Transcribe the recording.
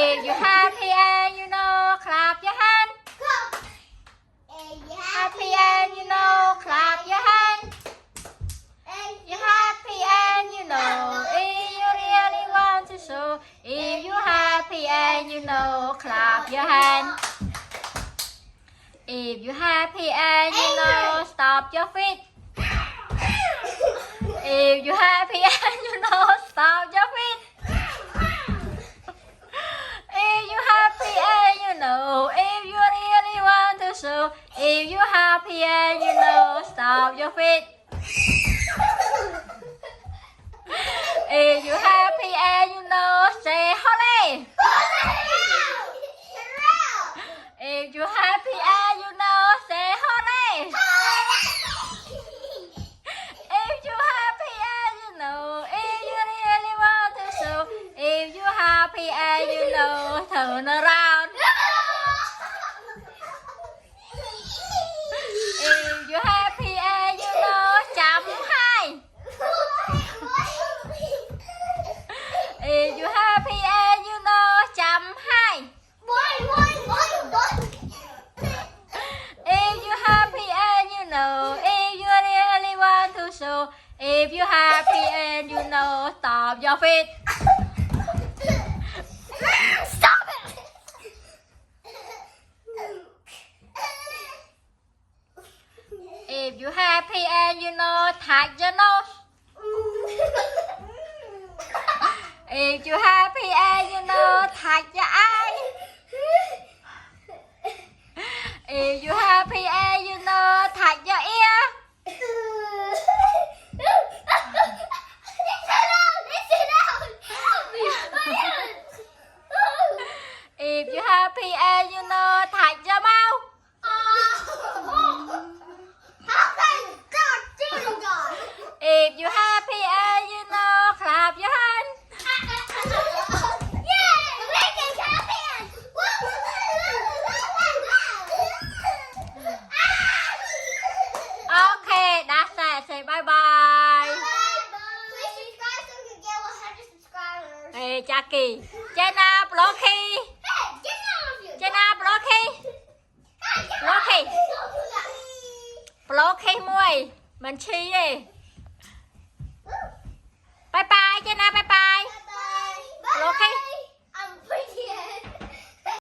If you happy and you know, clap your hand. Happy and you know, clap your hand. You happy and you know, if you really want to show. If you happy and you know, clap your hand. If you happy and you know, stop your feet. If you happy and you know, stop your feet. If you happy and you know, if you really want to show. If you happy and you know, stop your feet. If you happy and you know, say holy. If you happy and you know, say holy. If you happy and you know, if you really want to show. If you happy and you know, turn around. If you happy and you know, jump high. If you happy and you know, jump high. If you happy and you know, if you really want to show. If you happy and you know, stop your feet. Stop it! If you happy and you know, touch your nose. If you happy and you know, touch your eye. If you happy and you know, touch your ear. If you happy and you know, touch your mouth. If you happy and you know, clap your hand. Okay, that's it. Say bye bye. Please subscribe so we can get 100 subscribers. Hey, Jackie. Jenna, Blocky. Hey, get out of here. Jenna, Blocky. Blocky. Blocky មួយមិនឈីទេបាយបាយ Jenna បាយបាយ Bye bye. Blocky